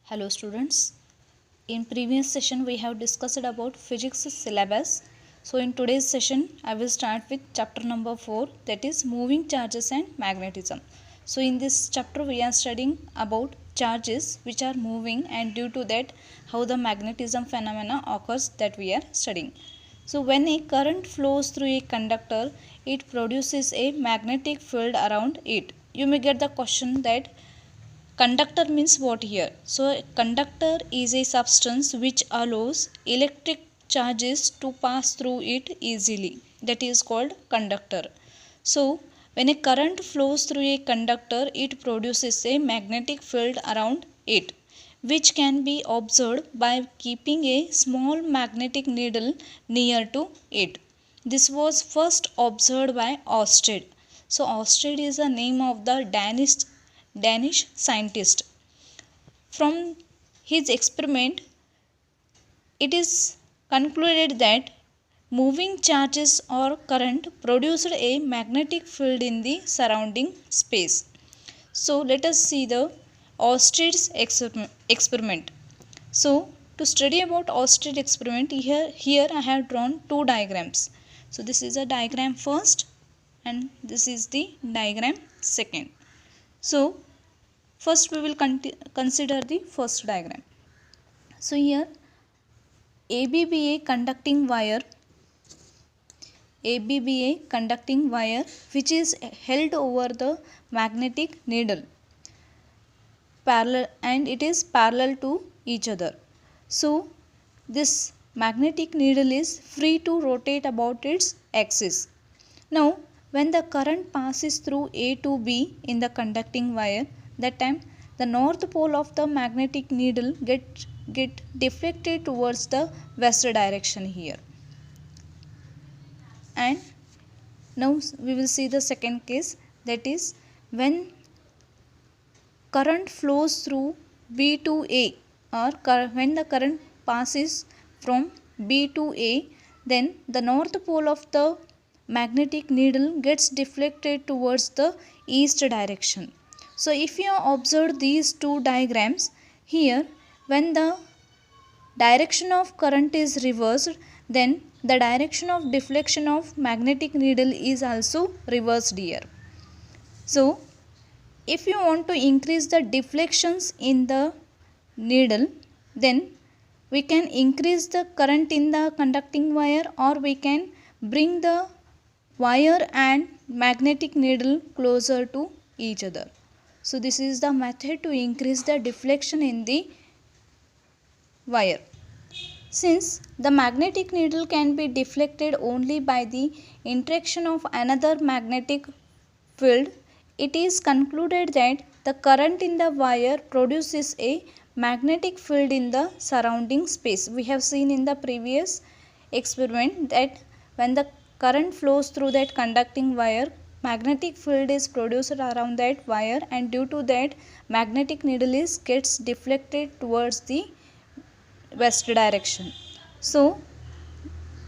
Hello students. In previous session we have discussed about physics syllabus. So in today's session I will start with chapter number 4, that is moving charges and magnetism. So in this chapter we are studying about charges which are moving, and due to that how the magnetism phenomena occurs, that we are studying. So when a current flows through a conductor, it produces a magnetic field around it. You may get the question that conductor means what here? So conductor is a substance which allows electric charges to pass through it easily. That is called conductor. So when a current flows through a conductor, it produces a magnetic field around it, which can be observed by keeping a small magnetic needle near to it. This was first observed by Ørsted. So Ørsted is the name of the Danish scientist. From his experiment, it is concluded that moving charges or current produced a magnetic field in the surrounding space. So let us see the Ørsted's experiment. So to study about Ørsted experiment, here I have drawn two diagrams. So this is a diagram first and this is the diagram second. So first we will consider the first diagram. So here ABBA conducting wire which is held over the magnetic needle parallel, and it is parallel to each other. So this magnetic needle is free to rotate about its axis. Now when the current passes through A to B in the conducting wire, that time the north pole of the magnetic needle get deflected towards the west direction here. And now we will see the second case, that is when current flows through B to A, or when the current passes from B to A, then the north pole of the magnetic needle gets deflected towards the east direction. So if you observe these two diagrams, here when the direction of current is reversed, then the direction of deflection of magnetic needle is also reversed here. So if you want to increase the deflections in the needle, then we can increase the current in the conducting wire, or we can bring the wire and magnetic needle closer to each other. So this is the method to increase the deflection in the wire. Since the magnetic needle can be deflected only by the interaction of another magnetic field, it is concluded that the current in the wire produces a magnetic field in the surrounding space. We have seen in the previous experiment that when the current flows through that conducting wire, magnetic field is produced around that wire, and due to that magnetic needle gets deflected towards the west direction. So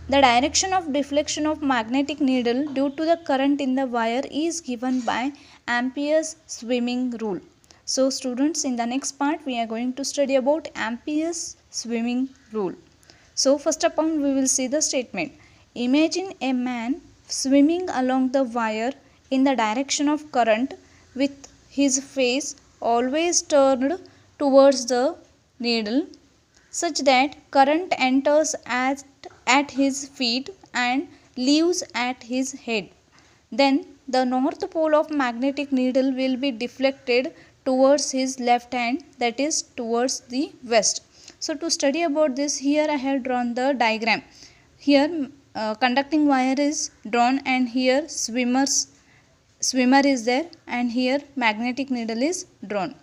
the direction of deflection of magnetic needle due to the current in the wire is given by Ampere's swimming rule. So students, in the next part we are going to study about Ampere's swimming rule. So first of all we will see the statement. Imagine a man swimming along the wire in the direction of current with his face always turned towards the needle, such that current enters at his feet and leaves at his head. Then the north pole of magnetic needle will be deflected towards his left hand, that is towards the west. So to study about this, here I have drawn the diagram. Here conducting wire is drawn, and here swimmer is there, and here magnetic needle is drawn.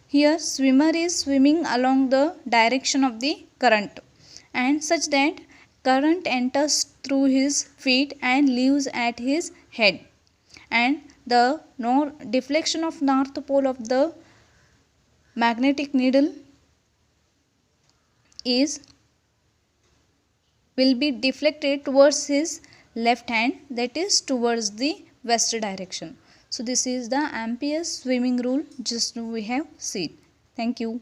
Here swimmer is swimming along the direction of the current, and such that current enters through his feet and leaves at his head, and the deflection of north pole of the magnetic needle will be deflected towards his left hand, that is towards the west direction. So this is the Ampere's swimming rule, just we have seen. Thank you.